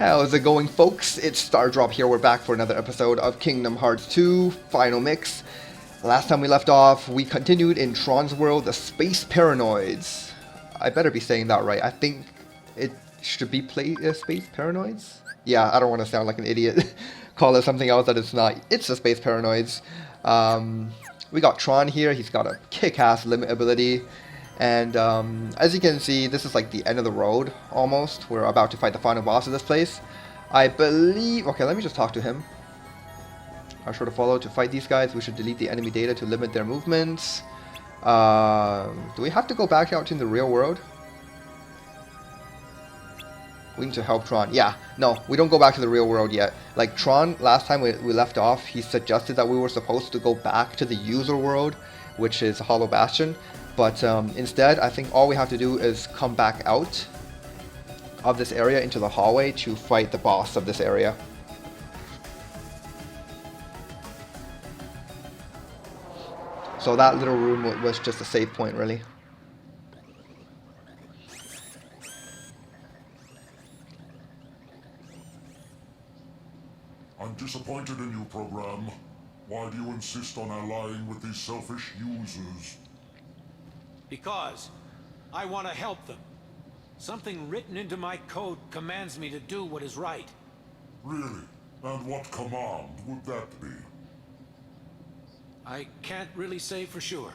How's it going, folks? It's Stardrop here. We're back for another episode of Kingdom Hearts 2 Final Mix. Last time we left off, we continued in Tron's world, the Space Paranoids. I better be saying that right. I think it should be Space Paranoids? Yeah, I don't want to sound like an idiot. Call it something else that it's not. It's the Space Paranoids. We got Tron here. He's got a kick-ass limit ability. And as you can see, this is like the end of the road, almost. We're about to fight the final boss of this place. I believe... Okay, let me just talk to him. Are sure to follow to fight these guys. We should delete the enemy data to limit their movements. Do we have to go back out in the real world? We need to help Tron. Yeah, no, we don't go back to the real world yet. Like Tron, last time we left off, he suggested that we were supposed to go back to the user world, which is Hollow Bastion. But instead, I think all we have to do is come back out of this area into the hallway to fight the boss of this area. So that little room was just a save point, really. I'm disappointed in you, program. Why do you insist on allying with these selfish users? Because I want to help them. Something written into my code commands me to do what is right. Really? And what command would that be? I can't really say for sure.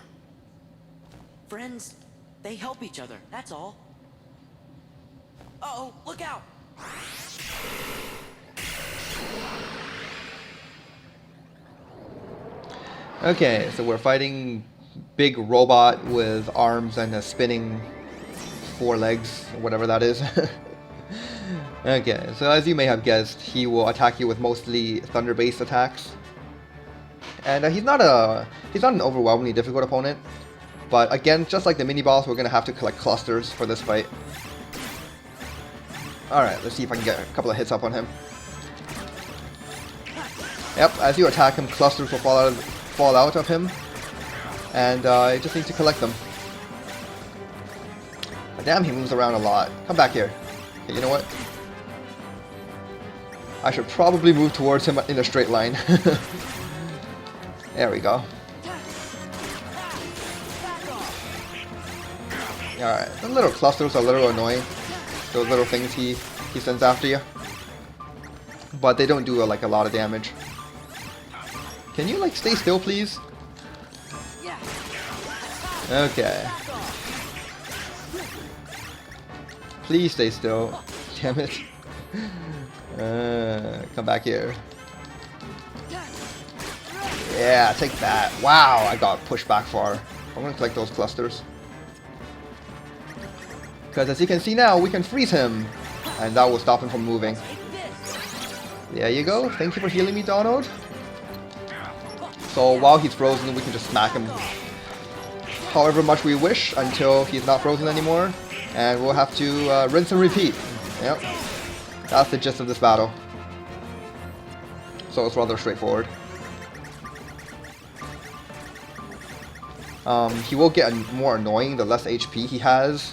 Friends, they help each other, that's all. Uh-oh, look out! Okay, so we're fighting big robot with arms and a spinning 4 legs, whatever that is. Okay, so as you may have guessed, he will attack you with mostly thunder-based attacks. And he's not an overwhelmingly difficult opponent. But again, just like the mini-boss, we're going to have to collect clusters for this fight. Alright, let's see if I can get a couple of hits up on him. Yep, as you attack him, clusters will fall out of him. And you just need to collect them. But damn, he moves around a lot. Come back here. Okay, you know what? I should probably move towards him in a straight line. There we go. Alright, the little clusters are a little annoying. Those little things he sends after you. But they don't do like a lot of damage. Can you like stay still, please? Okay. Please stay still. Damn it. Come back here. Yeah, take that. Wow, I got pushed back far. I'm gonna collect those clusters. Because as you can see now, we can freeze him. And that will stop him from moving. There you go. Thank you for healing me, Donald. So while he's frozen, we can just smack him however much we wish until he's not frozen anymore. And we'll have to rinse and repeat. Yep. That's the gist of this battle. So it's rather straightforward. He will get more annoying the less HP he has.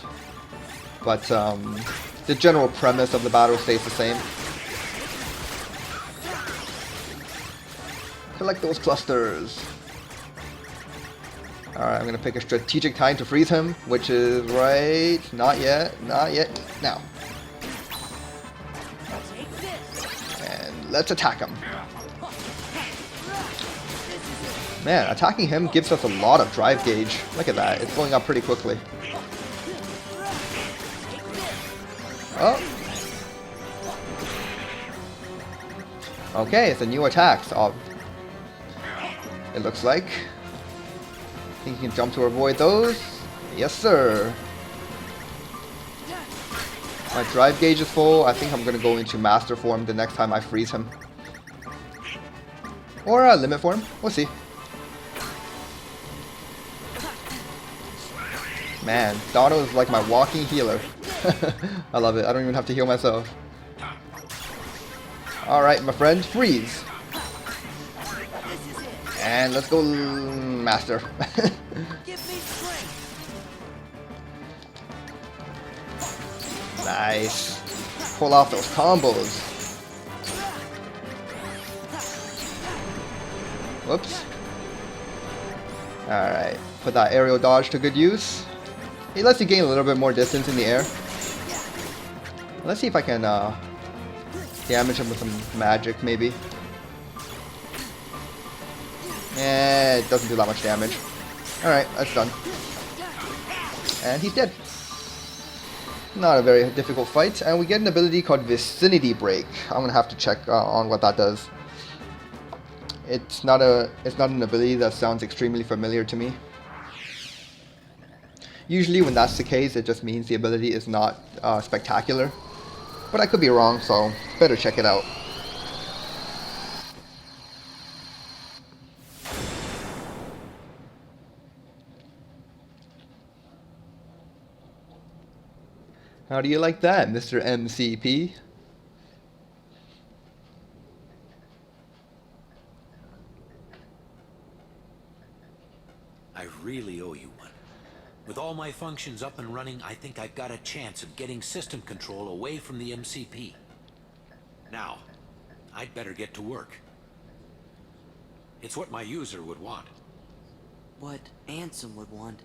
But the general premise of the battle stays the same. Collect those clusters. Alright, I'm gonna pick a strategic time to freeze him, which is right... Not yet, now. And let's attack him. Man, attacking him gives us a lot of drive gauge. Look at that, it's going up pretty quickly. Oh. Okay, it's a new attack. So it looks like. Think you can jump to avoid those? Yes, sir. My drive gauge is full. I think I'm gonna go into master form the next time I freeze him. Or limit form. We'll see. Man, Donald is like my walking healer. I love it. I don't even have to heal myself. Alright, my friend. Freeze. And let's go, master. Nice. pull off those combos. Whoops. Alright, put that aerial dodge to good use. It lets you gain a little bit more distance in the air. Let's see if I can damage him with some magic, maybe. It doesn't do that much damage. Alright, that's done. And he's dead. Not a very difficult fight. And we get an ability called Vicinity Break. I'm gonna have to check on what that does. It's not an ability that sounds extremely familiar to me. Usually when that's the case, it just means the ability is not spectacular. But I could be wrong, so better check it out. How do you like that, Mr. MCP? I really owe you one. With all my functions up and running, I think I've got a chance of getting system control away from the MCP. Now, I'd better get to work. It's what my user would want. What Ansem would want.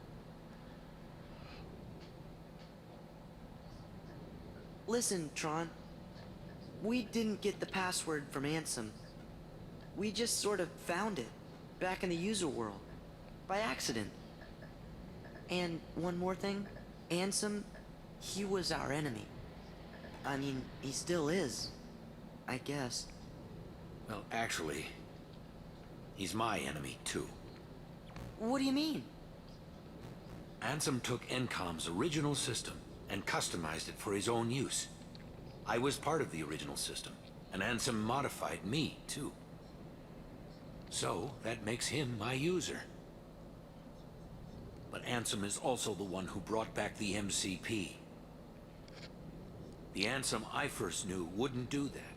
Listen, Tron. We didn't get the password from Ansem. We just sort of found it, back in the user world, by accident. And one more thing, Ansem, he was our enemy. I mean, he still is, I guess. Well, actually, he's my enemy, too. What do you mean? Ansem took Encom's original system and customized it for his own use. I was part of the original system, and Ansem modified me, too. So, that makes him my user. But Ansem is also the one who brought back the MCP. The Ansem I first knew wouldn't do that.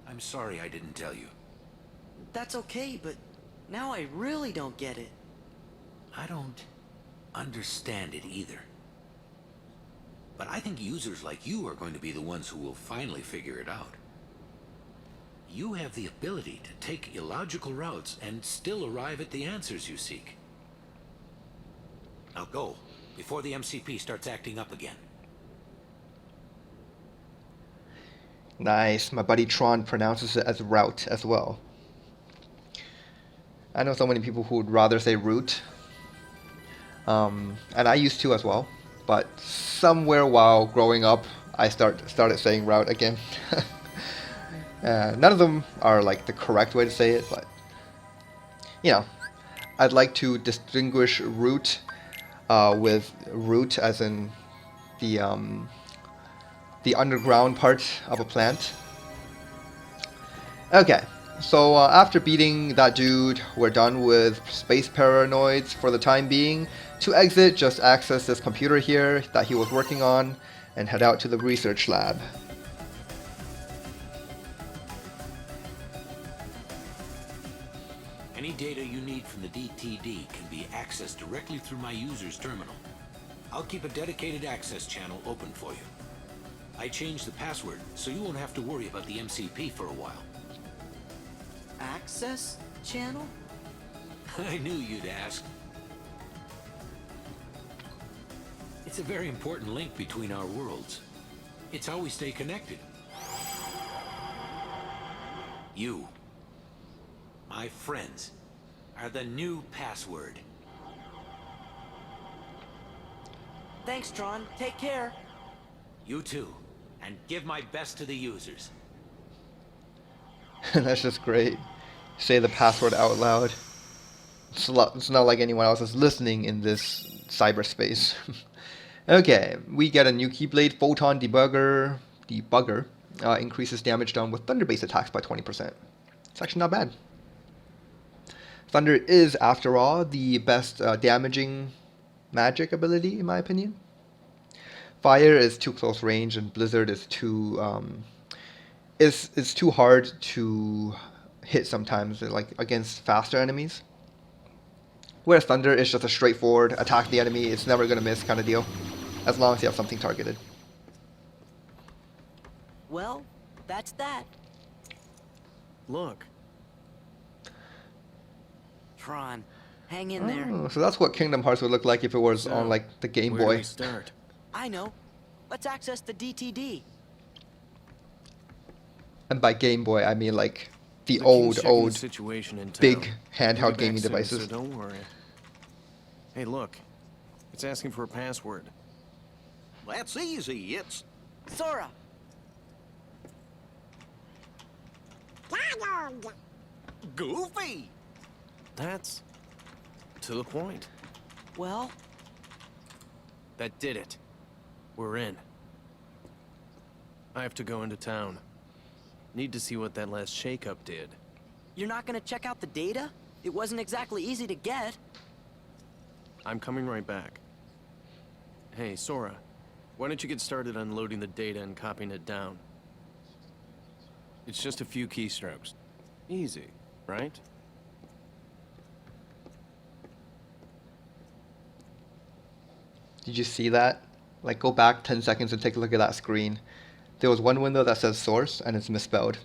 I'm sorry I didn't tell you. That's okay, but now I really don't get it. I don't understand it either. But I think users like you are going to be the ones who will finally figure it out. You have the ability to take illogical routes and still arrive at the answers you seek. Now go, before the MCP starts acting up again. Nice. My buddy Tron pronounces it as route as well. I know so many people who would rather say route. And I used to as well. But somewhere while growing up, I started saying route again. None of them are like the correct way to say it, but you know, I'd like to distinguish root with root as in the underground part of a plant. Okay, so after beating that dude, we're done with space paranoids for the time being. To exit, just access this computer here that he was working on and head out to the research lab. Any data you need from the DTD can be accessed directly through my user's terminal. I'll keep a dedicated access channel open for you. I changed the password, so you won't have to worry about the MCP for a while. Access channel? I knew you'd ask. It's a very important link between our worlds. It's how we stay connected. You, my friends, are the new password. Thanks, Tron. Take care. You too, and give my best to the users. That's just great. Say the password out loud. It's not like anyone else is listening in this cyberspace. Okay, we get a new Keyblade Photon Debugger. Increases damage done with thunder-based attacks by 20%. It's actually not bad. Thunder is, after all, the best damaging magic ability, in my opinion. Fire is too close range, and Blizzard is too is too hard to hit sometimes, like against faster enemies. Whereas Thunder is just a straightforward attack the enemy, it's never gonna miss kind of deal, as long as you have something targeted. Well, that's that. Look. Tron, hang in there. Oh, so that's what Kingdom Hearts would look like if it was on like the Game Where do Boy. we start? I know. Let's access the DTD. And by Game Boy, I mean like the King's old, checking old, the situation in town. big We'll handheld be back gaming soon, devices. So don't worry. Hey, look. It's asking for a password. That's easy. It's Sora! Goofy. That's to the point. Well, That did it. We're in. I have to go into town. Need to see what that last shakeup did. you're not gonna check out the data? It wasn't exactly easy to get. I'm coming right back. Hey, Sora. Why don't you get started unloading the data and copying it down? It's just a few keystrokes. Easy, right? Did you see that? Like, go back 10 seconds and take a look at that screen. There was one window that says source, and it's misspelled.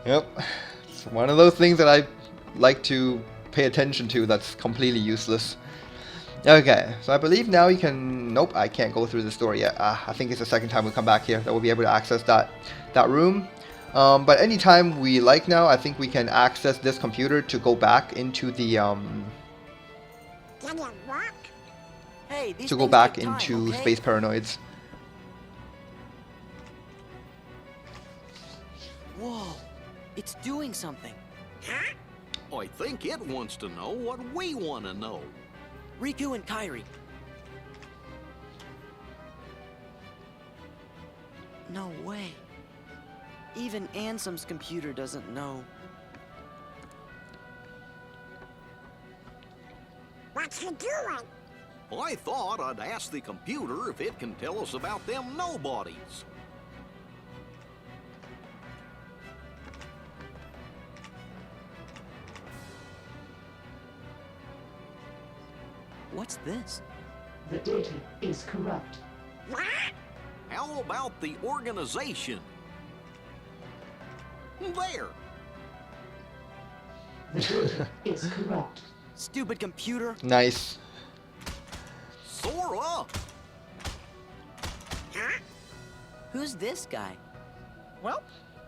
Yep. It's one of those things that I like to pay attention to that's completely useless. Okay, so I believe now you can... Nope, I can't go through the story yet. I think it's the second time we come back here that we'll be able to access that room. But anytime we like now, I think we can access this computer to go back into the... Hey, these to go things back take time, into okay? Space Paranoids. Whoa, it's doing something. I think it wants to know what we want to know. Riku and Kairi. No way. Even Ansem's computer doesn't know. What you doing? I thought I'd ask the computer if it can tell us about them nobodies. What's this? The data is corrupt. What? How about the organization? There. The data is corrupt. Stupid computer. Nice. Sora! Who's this guy? Well,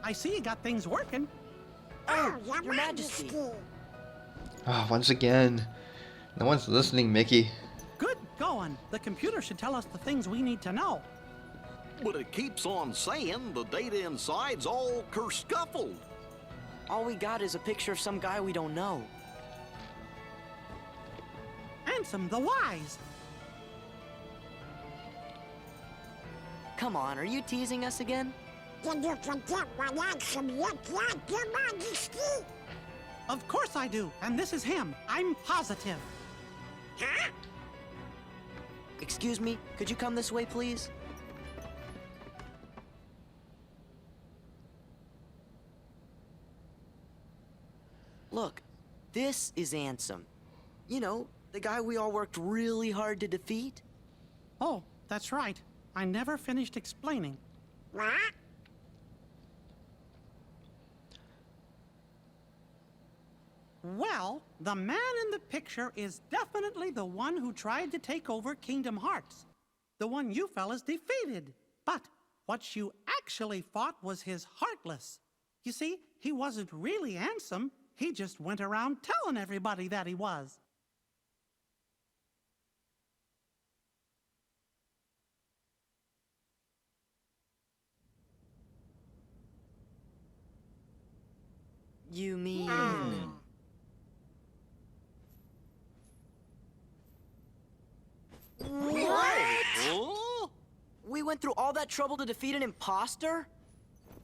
I see you got things working. Oh, Your Majesty. Once again. No one's listening, Mickey. Good going. The computer should tell us the things we need to know. But it keeps on saying the data inside's all kerscuffled. All we got is a picture of some guy we don't know. Ansem the Wise. Come on, are you teasing us again? Did you forget what Ansem looked like, Your Majesty? Of course I do, and this is him. I'm positive. Huh? Excuse me, could you come this way, please? Look, this is Ansem. You know, the guy we all worked really hard to defeat. Oh, that's right. I never finished explaining. What? Well, the man in the picture is definitely the one who tried to take over Kingdom Hearts. The one you fellas defeated. But what you actually fought was his Heartless. You see, he wasn't really Ansem. He just went around telling everybody that he was. You mean... What? Huh? We went through all that trouble to defeat an imposter?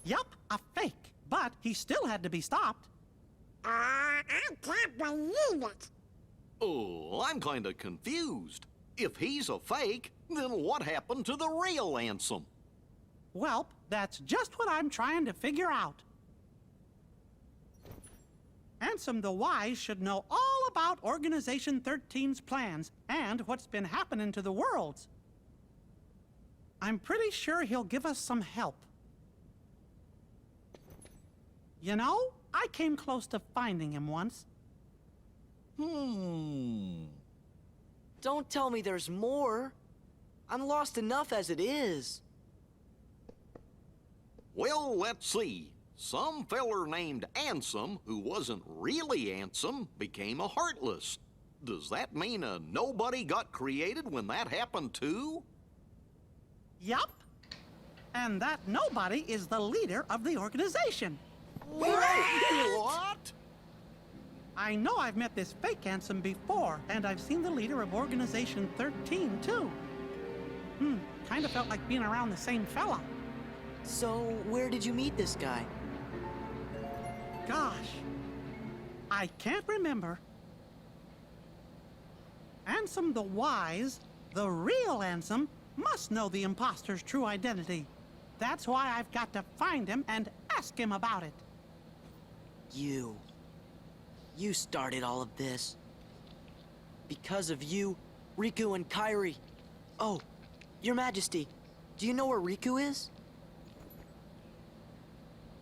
Yup, a fake. But he still had to be stopped. I can't believe it. Oh, I'm kind of confused. If he's a fake, then what happened to the real Ansem? Welp, that's just what I'm trying to figure out. Ansem the Wise should know all about Organization 13's plans and what's been happening to the worlds. I'm pretty sure he'll give us some help. You know, I came close to finding him once. Hmm. Don't tell me there's more. I'm lost enough as it is. Well, let's see. Some feller named Ansem, who wasn't really Ansem, became a Heartless. Does that mean a nobody got created when that happened too? Yup. And that nobody is the leader of the organization. What? I know I've met this fake Ansem before, and I've seen the leader of Organization 13, too. Kind of felt like being around the same fella. So, where did you meet this guy? Gosh, I can't remember. Ansem the Wise, the real Ansem, must know the imposter's true identity. That's why I've got to find him and ask him about it. You started all of this. Because of you, Riku and Kairi. Oh, Your Majesty, do you know where Riku is?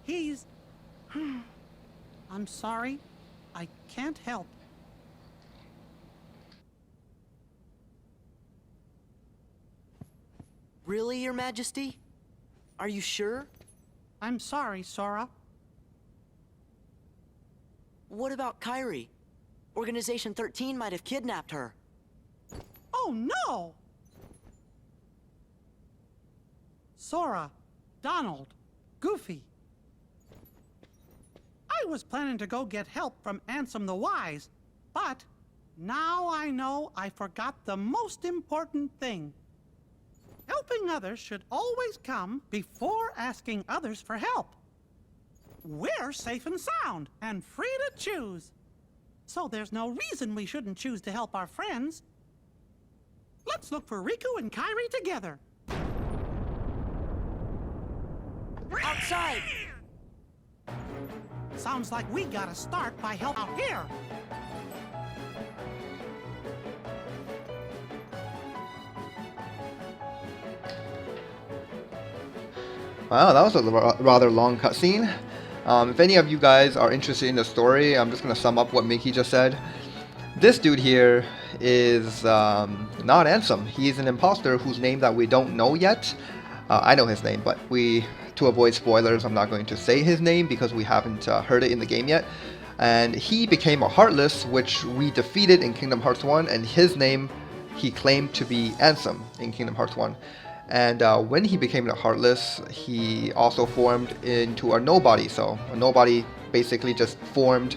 He's... I'm sorry. I can't help. Really, Your Majesty? Are you sure? I'm sorry, Sora. What about Kairi? Organization 13 might have kidnapped her. Oh, no! Sora, Donald, Goofy. I was planning to go get help from Ansem the Wise, but now I know I forgot the most important thing. Helping others should always come before asking others for help. We're safe and sound and free to choose. So there's no reason we shouldn't choose to help our friends. Let's look for Riku and Kairi together. Outside! Sounds like we gotta start by help out here. Wow, that was a rather long cutscene. If any of you guys are interested in the story, I'm just going to sum up what Mickey just said. This dude here is not Ansem. He's an imposter whose name that we don't know yet. I know his name, but to avoid spoilers, I'm not going to say his name because we haven't heard it in the game yet. And he became a Heartless, which we defeated in Kingdom Hearts 1, and his name he claimed to be Ansem in Kingdom Hearts 1. And when he became a Heartless, he also formed into a nobody. So a nobody basically just formed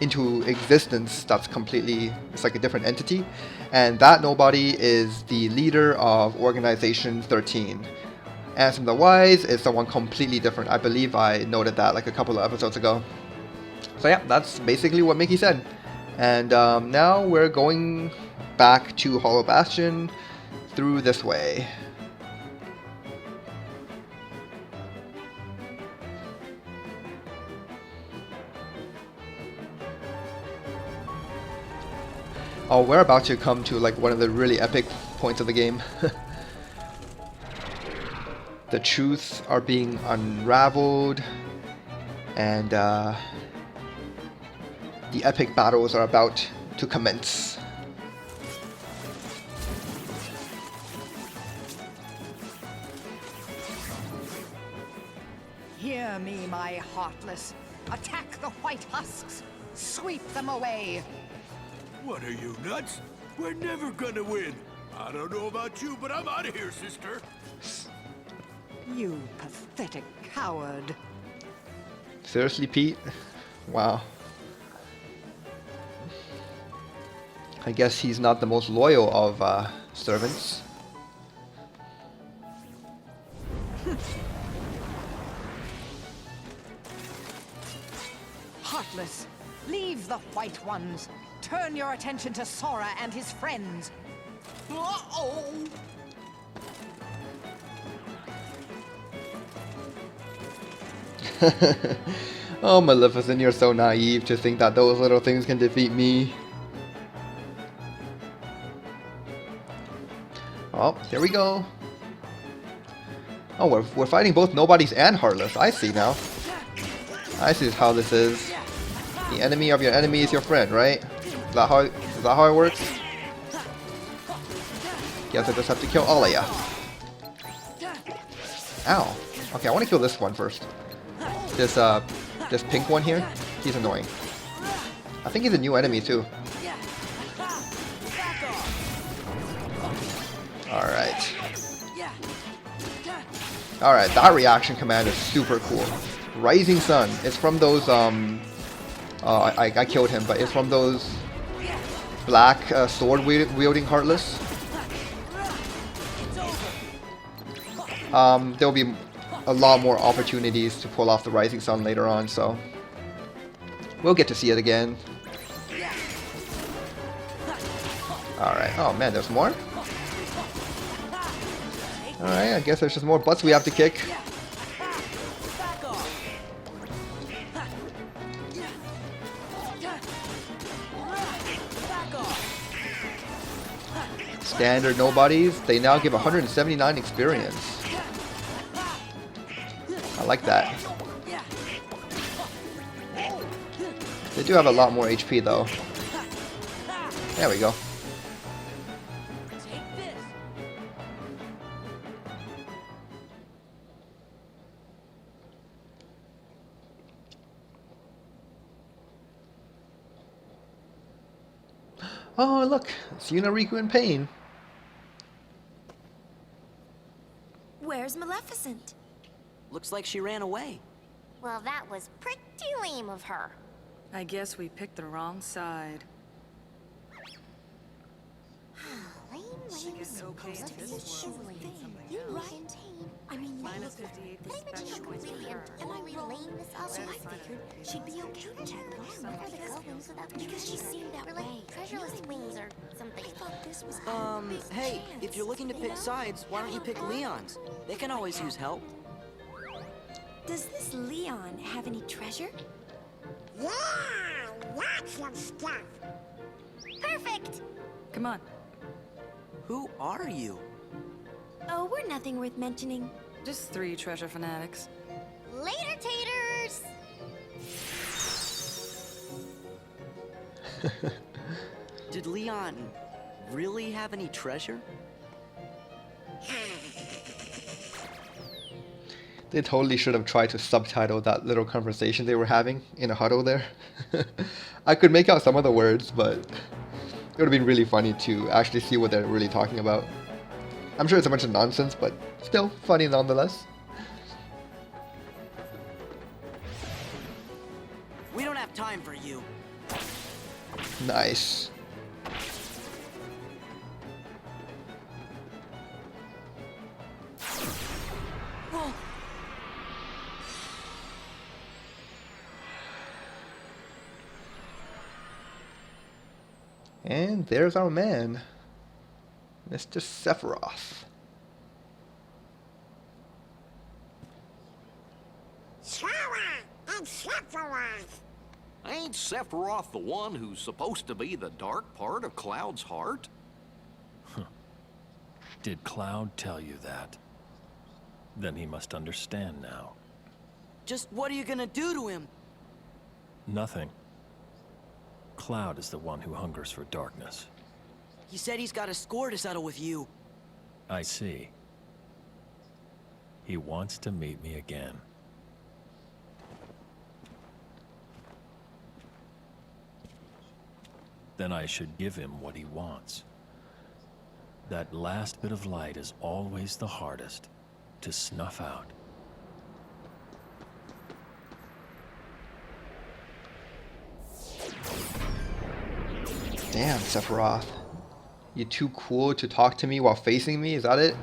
into existence that's completely, it's like a different entity. And that nobody is the leader of Organization 13. Ansem the Wise is someone completely different. I believe I noted that like a couple of episodes ago. So yeah, that's basically what Mickey said. And now we're going back to Hollow Bastion through this way. Oh, we're about to come to like one of the really epic points of the game. The truths are being unraveled, and the epic battles are about to commence. Hear me, my Heartless. Attack the white husks. Sweep them away. What are you, nuts? We're never gonna win. I don't know about you, but I'm out of here, sister. You pathetic coward. Seriously, Pete? Wow. I guess he's not the most loyal of servants. Heartless, leave the white ones. Turn your attention to Sora and his friends. Uh-oh! Oh, Maleficent, you're so naive to think that those little things can defeat me. Oh, here we go. Oh, we're fighting both Nobodies and Heartless. I see now. I see how this is. The enemy of your enemy is your friend, right? Is that how it works? Guess I just have to kill all of ya. Ow. Okay, I want to kill this one first. This pink one here. He's annoying. I think he's a new enemy too. Alright. Alright, that reaction command is super cool. Rising Sun. It's from those, I killed him, but it's from those black sword wielding Heartless. There'll be a lot more opportunities to pull off the Rising Sun later on, so we'll get to see it again. Alright, oh man, there's more? Alright, I guess there's just more butts we have to kick. Standard Nobodies, they now give 179 experience. I like that. They do have a lot more HP though. There we go. Oh, look, it's Riku in pain. Where's Maleficent? Looks like she ran away. Well, that was pretty lame of her. I guess we picked the wrong side. Lame, She gets okay supposed to be a surely thing. something You else. contain. I mean, you Minus look 58 Did I mention special how points for completely her. am I relaying this up? So I figured she'd be okay to check why are the goblins without because she seemed that way. Treasureless wings or something. I thought this was Hey, if you're looking to pick sides, why don't you pick Leon's? They can always use help. Does this Leon have any treasure? Yeah, lots of stuff. Perfect! Come on. Who are you? Oh, we're nothing worth mentioning. Just 3 treasure fanatics. Later, taters. Did Leon really have any treasure? They totally should have tried to subtitle that little conversation they were having in a huddle there. I could make out some of the words, but it would have been really funny to actually see what they're really talking about. I'm sure it's a bunch of nonsense, but still funny nonetheless. We don't have time for you. Nice. Whoa. And there's our man, Mr. Sephiroth. Sora and Sephiroth. Ain't Sephiroth the one who's supposed to be the dark part of Cloud's heart? Did Cloud tell you that? Then he must understand now. Just what are you gonna do to him? Nothing. Cloud is the one who hungers for darkness. He said he's got a score to settle with you. I see. He wants to meet me again. Then I should give him what he wants. That last bit of light is always the hardest to snuff out. Damn, Sephiroth. You too cool to talk to me while facing me? Is that it?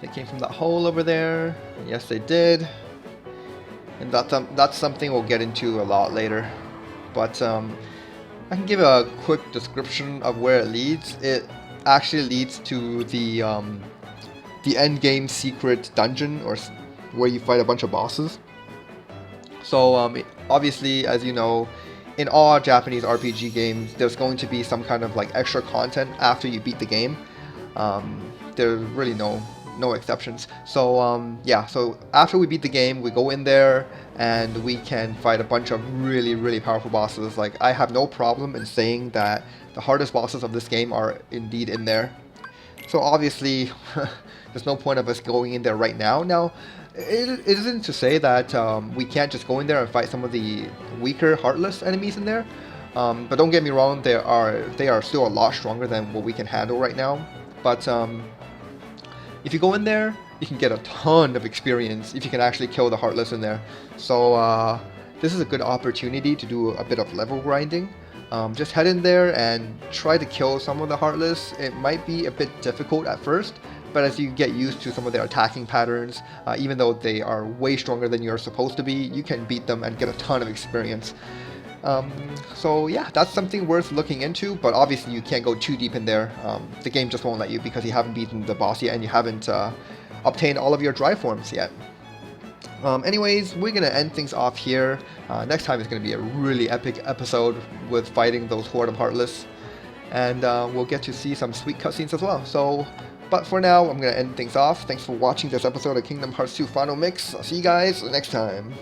They came from that hole over there. Yes, they did. And that's something we'll get into a lot later. But I can give a quick description of where it leads. It actually leads to the end game secret dungeon, or where you fight a bunch of bosses. So obviously, as you know, in all Japanese RPG games, there's going to be some kind of like extra content after you beat the game. There's really no exceptions. So yeah, so after we beat the game, we go in there and we can fight a bunch of really powerful bosses. Like, I have no problem in saying that the hardest bosses of this game are indeed in there. So obviously, there's no point of us going in there right now. Now, it isn't to say that we can't just go in there and fight some of the weaker Heartless enemies in there. But don't get me wrong, they are still a lot stronger than what we can handle right now. But if you go in there, you can get a ton of experience if you can actually kill the Heartless in there. So this is a good opportunity to do a bit of level grinding. Just head in there and try to kill some of the Heartless. It might be a bit difficult at first, but as you get used to some of their attacking patterns, even though they are way stronger than you're supposed to be, you can beat them and get a ton of experience. So yeah, that's something worth looking into, but obviously you can't go too deep in there. The game just won't let you because you haven't beaten the boss yet and you haven't obtained all of your dry forms yet. Anyways, we're going to end things off here. Next time is going to be a really epic episode with fighting those horde of Heartless. And we'll get to see some sweet cutscenes as well. So, but for now, I'm going to end things off. Thanks for watching this episode of Kingdom Hearts 2 Final Mix. I'll see you guys next time.